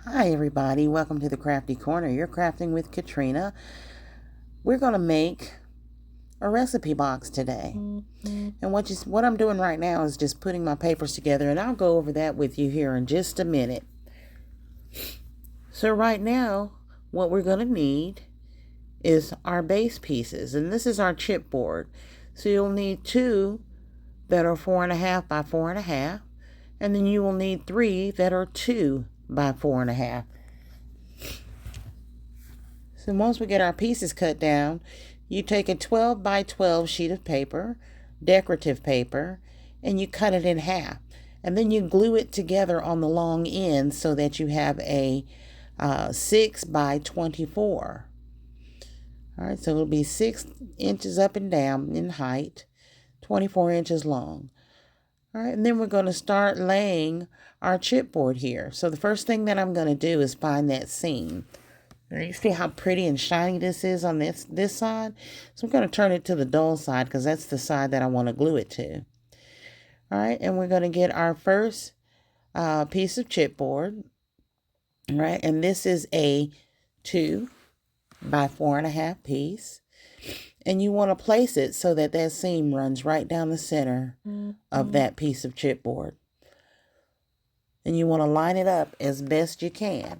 Hi everybody, welcome to the Crafty Corner. You're crafting with Katryna. We're going to make a recipe box today. And what I'm doing right now is just putting my papers together, and I'll go over that with you here in just a minute. So right now, what we're going to need is our base pieces, and this is our chipboard. So you'll need two that are 4.5 by 4.5, and then you will need three that are 2 by 4.5. So once we get our pieces cut down, you take a 12 by 12 sheet of paper, decorative paper, and you cut it in half. And then you glue it together on the long end so that you have a 6 by 24. All right, so it'll be 6 inches up and down in height, 24 inches long. All right, and then we're going to start laying our chipboard here. So the first thing that I'm going to do is find that seam. Now you see how pretty and shiny this is on this side? So I'm going to turn it to the dull side because that's the side that I want to glue it to. All right, and we're going to get our first piece of chipboard. All right, and this is a 2 by 4.5 piece. And you want to place it so that that seam runs right down the center of that piece of chipboard. And you want to line it up as best you can.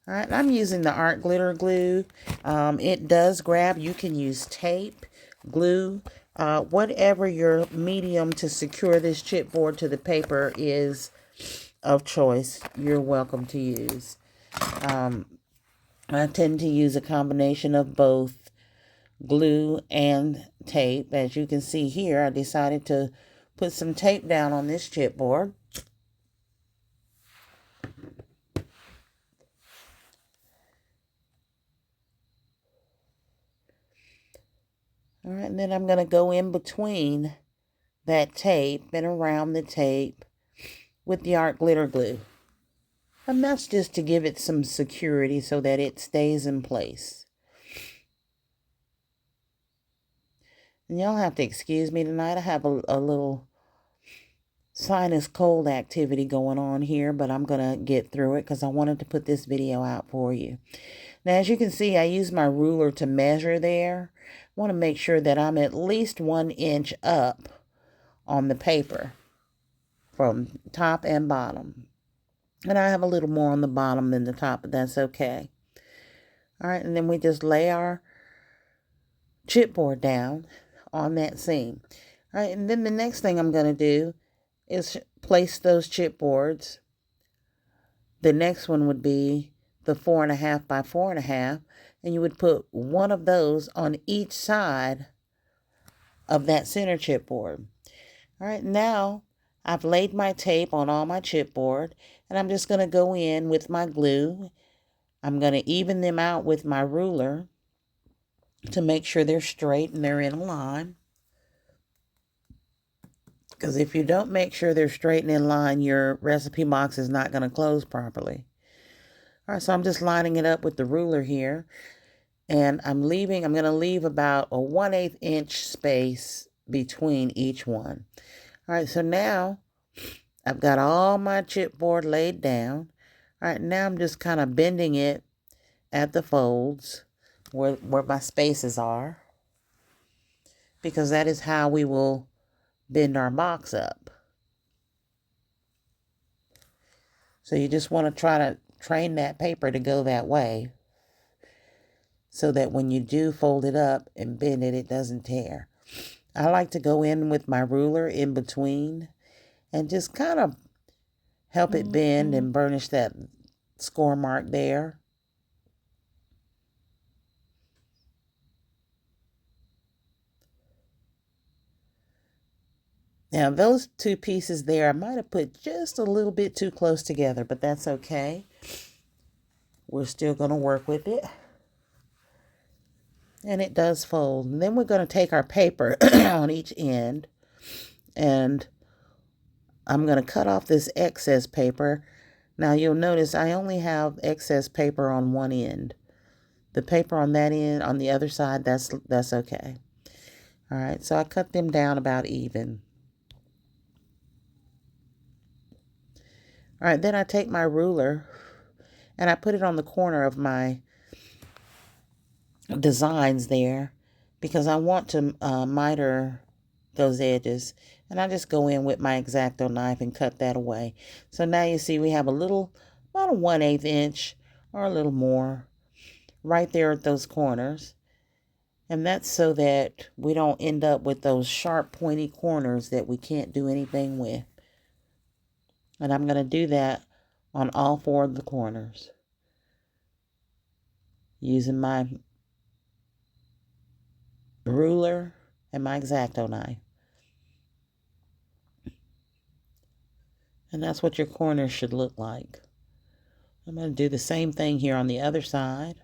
All right, I'm using the art glitter glue. It does grab. You can use tape, glue, whatever your medium to secure this chipboard to the paper is of choice, you're welcome to use. I tend to use a combination of both glue and tape. As you can see here, I decided to put some tape down on this chipboard. All right, and then I'm going to go in between that tape and around the tape with the art glitter glue. And that's just to give it some security so that it stays in place. And y'all have to excuse me tonight. I have a little sinus cold activity going on here, but I'm going to get through it because I wanted to put this video out for you. Now, as you can see, I use my ruler to measure there. I want to make sure that I'm at least 1 inch up on the paper from top and bottom. And I have a little more on the bottom than the top, but that's okay. All right, and then we just lay our chipboard down on that seam. All right, and then the next thing I'm going to do is place those chipboards. The next one would be the 4.5 by 4.5, and you would put one of those on each side of that center chipboard. All right, now I've laid my tape on all my chipboard, and I'm just going to go in with my glue. I'm going to even them out with my ruler to make sure they're straight and they're in a line. Because if you don't make sure they're straight and in line, your recipe box is not going to close properly. All right, so I'm just lining it up with the ruler here. And I'm going to leave about a 1/8 inch space between each one. All right, so now I've got all my chipboard laid down. All right, now I'm just kind of bending it at the folds where my spaces are, because that is how we will bend our box up. So you just want to try to train that paper to go that way so that when you do fold it up and bend it, it doesn't tear. I like to go in with my ruler in between and just kind of help it bend and burnish that score mark there. Now, those two pieces there, I might have put just a little bit too close together, but that's okay. We're still going to work with it. And it does fold. And then we're going to take our paper on each end, and I'm going to cut off this excess paper. Now, you'll notice I only have excess paper on one end. The paper on that end, on the other side, that's okay. All right, so I cut them down about even. All right, then I take my ruler and I put it on the corner of my designs there because I want to miter those edges. And I just go in with my X-Acto knife and cut that away. So now you see we have a little, about a 1/8 inch or a little more right there at those corners. And that's so that we don't end up with those sharp pointy corners that we can't do anything with. And I'm going to do that on all 4 of the corners using my ruler and my X-Acto knife. And that's what your corners should look like. I'm going to do the same thing here on the other side.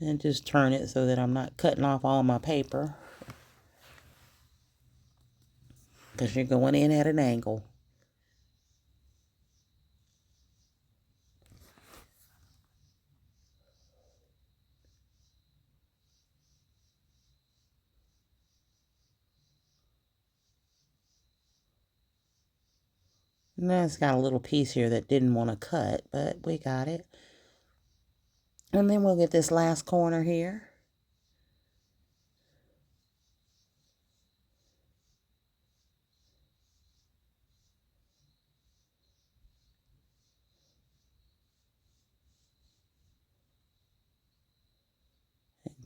And just turn it so that I'm not cutting off all my paper, because you're going in at an angle. Now it's got a little piece here that didn't want to cut, but we got it. And then we'll get this last corner here.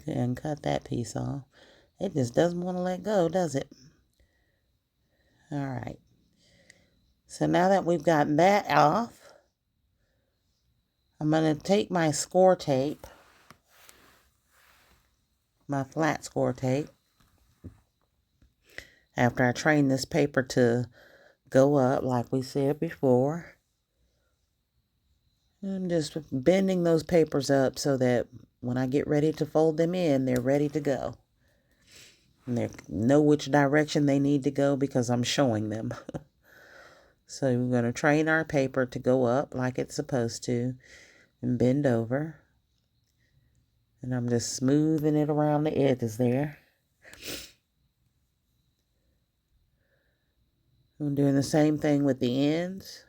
And cut that piece off. It just doesn't want to let go, does it? All right. So now that we've gotten that off, I'm going to take my score tape, my flat score tape, after I train this paper to go up like we said before. I'm just bending those papers up so that when I get ready to fold them in, they're ready to go. And they know which direction they need to go because I'm showing them. So we're going to train our paper to go up like it's supposed to and bend over. And I'm just smoothing it around the edges there. I'm doing the same thing with the ends.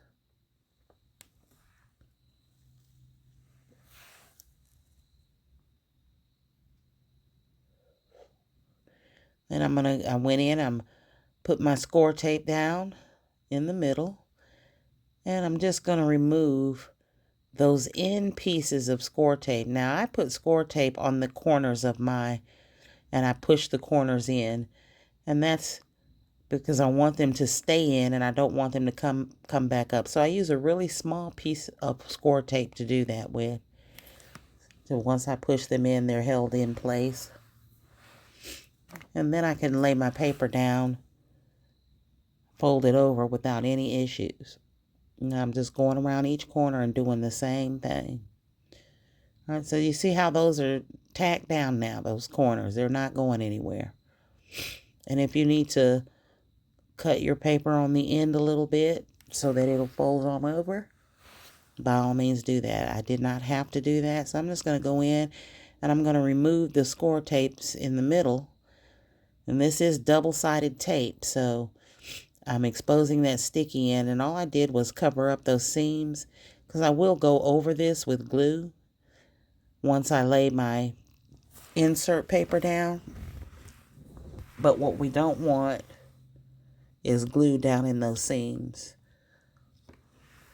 And I went in, I'm put my score tape down in the middle. And I'm just going to remove those end pieces of score tape. Now I put score tape on the corners of and I push the corners in. And that's because I want them to stay in and I don't want them to come back up. So I use a really small piece of score tape to do that with. So once I push them in, they're held in place. And then I can lay my paper down, fold it over without any issues. And I'm just going around each corner and doing the same thing. All right, so you see how those are tacked down now, those corners. They're not going anywhere. And if you need to cut your paper on the end a little bit so that it'll fold on over, by all means do that. I did not have to do that, so I'm just going to go in and I'm going to remove the score tapes in the middle. And this is double-sided tape, so I'm exposing that sticky end, and all I did was cover up those seams because I will go over this with glue once I lay my insert paper down. But what we don't want is glue down in those seams.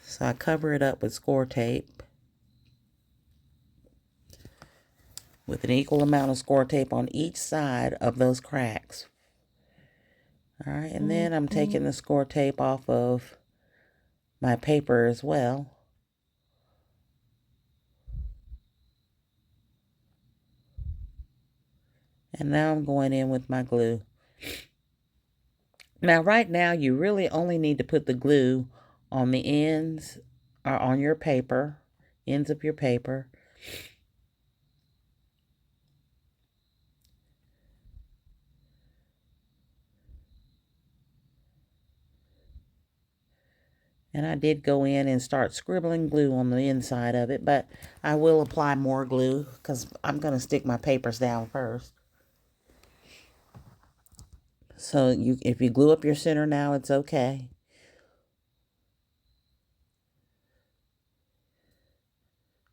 So I cover it up with score tape with an equal amount of score tape on each side of those cracks. All right, and then I'm taking the score tape off of my paper as well. And now I'm going in with my glue. Now, right now, you really only need to put the glue on the ends or on your paper, ends of your paper. And I did go in and start scribbling glue on the inside of it, but I will apply more glue because I'm going to stick my papers down first. So if you glue up your center now, it's okay.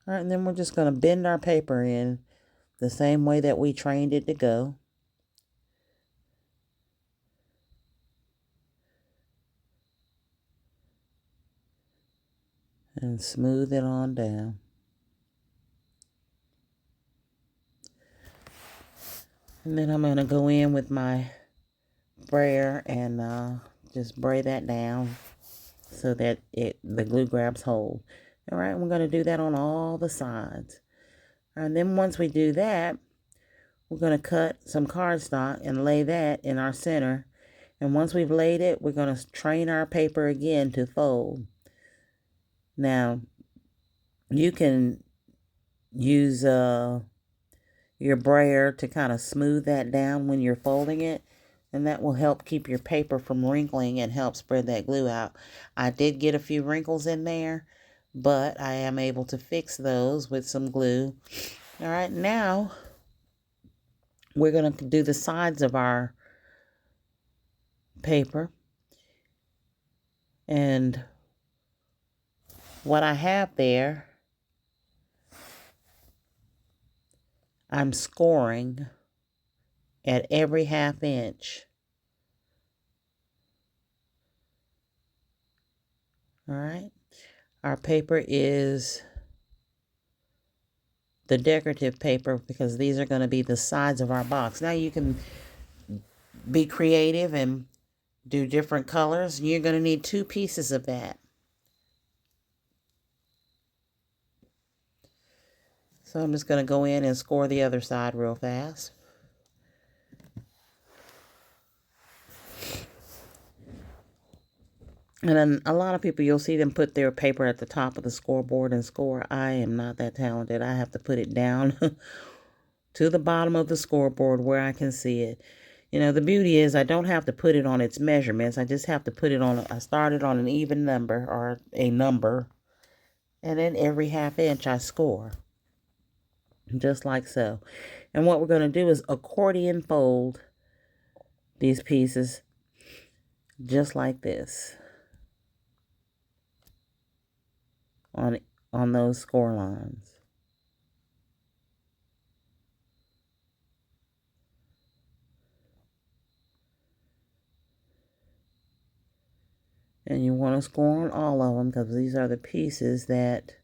All right, and then we're just going to bend our paper in the same way that we trained it to go. And smooth it on down. And then I'm going to go in with my brayer and just braid that down so that the glue grabs hold. All right, we're going to do that on all the sides. And then once we do that, we're going to cut some cardstock and lay that in our center. And once we've laid it, we're going to train our paper again to fold. Now, you can use your brayer to kind of smooth that down when you're folding it, and that will help keep your paper from wrinkling and help spread that glue out. I did get a few wrinkles in there, but I am able to fix those with some glue. All right, now we're going to do the sides of our paper. And what I have there, I'm scoring at every ½ inch. All right. Our paper is the decorative paper because these are going to be the sides of our box. Now you can be creative and do different colors. You're going to need 2 pieces of that. So I'm just going to go in and score the other side real fast. And then a lot of people, you'll see them put their paper at the top of the scoreboard and score. I am not that talented. I have to put it down to the bottom of the scoreboard where I can see it. You know, the beauty is I don't have to put it on its measurements. I just have to put it on, I started on an even number or a number. And then every ½ inch I score. Just like so. And what we're going to do is accordion fold these pieces just like this on those score lines. And you want to score on all of them because these are the pieces that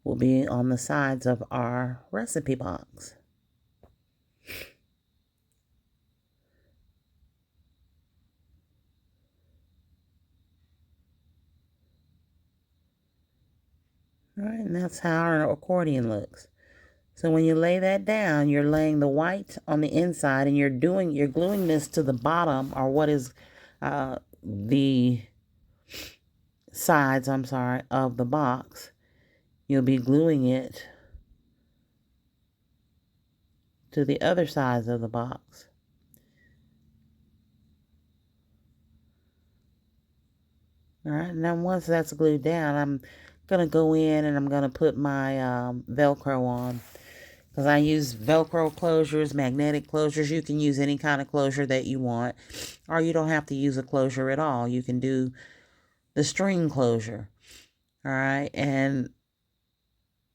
will be on the sides of our recipe box. All right, and that's how our accordion looks. So when you lay that down, you're laying the white on the inside, and you're gluing this to the bottom, or what is the sides, of the box. You'll be gluing it to the other sides of the box. All right, now once that's glued down, I'm going to go in and I'm going to put my Velcro on. Because I use Velcro closures, magnetic closures. You can use any kind of closure that you want. Or you don't have to use a closure at all. You can do the string closure. All right, and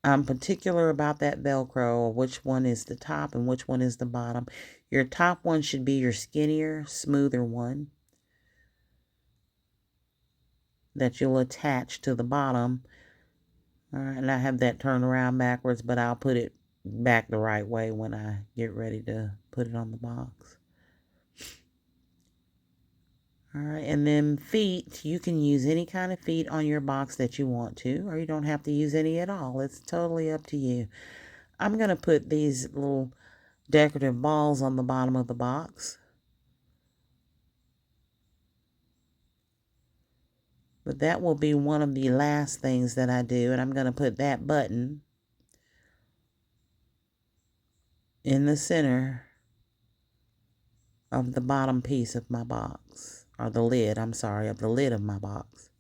I'm particular about that Velcro, which one is the top and which one is the bottom. Your top one should be your skinnier, smoother one that you'll attach to the bottom. All right, and I have that turned around backwards, but I'll put it back the right way when I get ready to put it on the box. All right, and then feet, you can use any kind of feet on your box that you want to, or you don't have to use any at all. It's totally up to you. I'm going to put these little decorative balls on the bottom of the box. But that will be one of the last things that I do, and I'm going to put that button in the center of the bottom piece of my box, or the lid, of the lid of my box.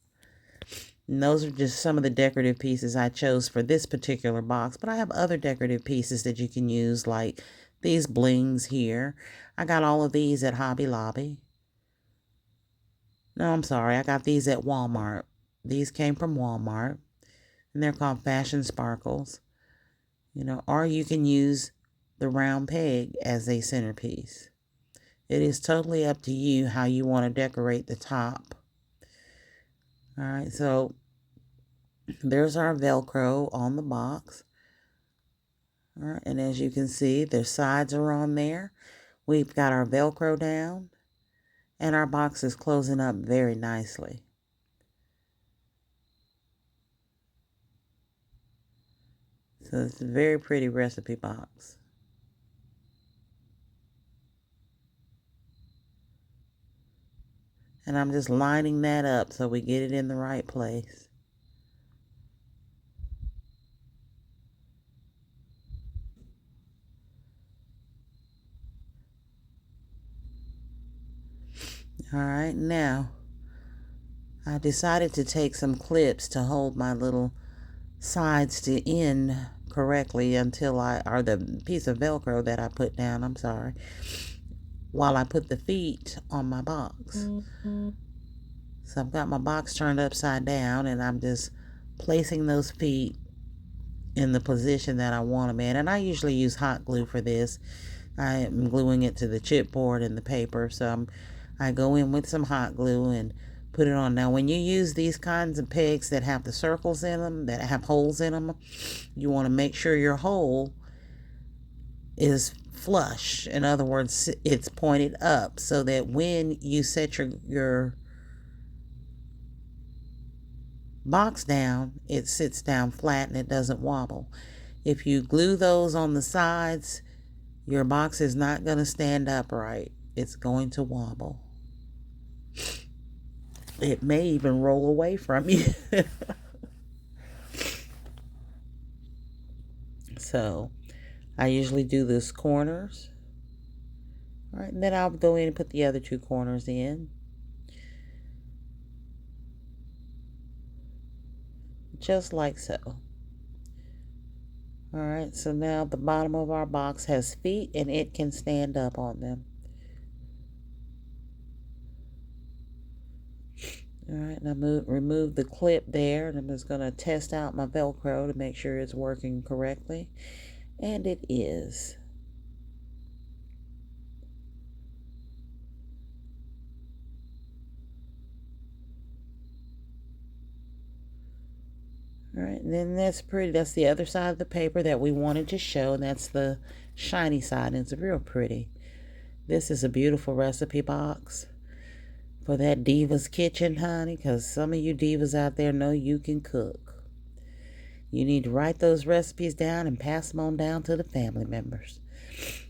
And those are just some of the decorative pieces I chose for this particular box, but I have other decorative pieces that you can use, like these blings here. I got all of these at Hobby Lobby. No, I'm sorry. I got these at Walmart. These came from Walmart. And they're called Fashion Sparkles. You know, or you can use the round peg as a centerpiece. It is totally up to you how you want to decorate the top. All right, so there's our Velcro on the box. All right, and as you can see, the sides are on there. We've got our Velcro down, and our box is closing up very nicely. So it's a very pretty recipe box. And I'm just lining that up so we get it in the right place. All right, now I decided to take some clips to hold my little sides to in correctly until or the piece of Velcro that I put down, I'm sorry, while I put the feet on my box. So I've got my box turned upside down and I'm just placing those feet in the position that I want them in. And I usually use hot glue for this. I am gluing it to the chipboard and the paper, so I go in with some hot glue and put it on. Now, when you use these kinds of pegs that have the circles in them, that have holes in them, you want to make sure your hole is flush. In other words, it's pointed up so that when you set your box down, it sits down flat and it doesn't wobble. If you glue those on the sides, your box is not going to stand upright. It's going to wobble. It may even roll away from you. So I usually do this corners. All right, and then I'll go in and put the other two corners in. Just like so. All right, so now the bottom of our box has feet and it can stand up on them. All right, and I remove the clip there, and I'm just going to test out my Velcro to make sure it's working correctly. And it is. All right, and then that's pretty. That's the other side of the paper that we wanted to show, and that's the shiny side, and it's real pretty. This is a beautiful recipe box for that Diva's kitchen, honey, because some of you divas out there know you can cook. You need to write those recipes down and pass them on down to the family members,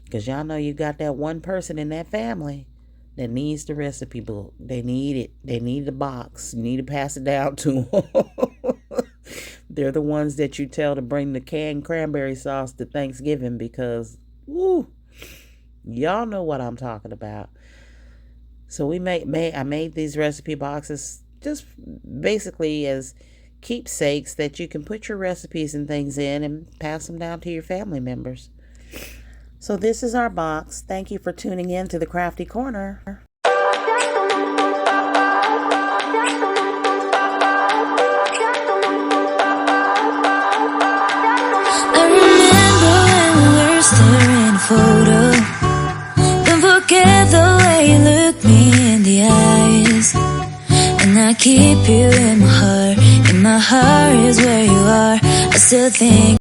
because y'all know you got that one person in that family that needs the recipe book. They need it. They need the box. You need to pass it down to them. They're the ones that you tell to bring the canned cranberry sauce to Thanksgiving, because, woo, y'all know what I'm talking about. So I made these recipe boxes just basically as keepsakes that you can put your recipes and things in and pass them down to your family members. So this is our box. Thank you for tuning in to the Crafty Corner. Staring photo. Don't forget the way you look me in the eyes. And I keep you in my heart. In my heart is where you are. I still think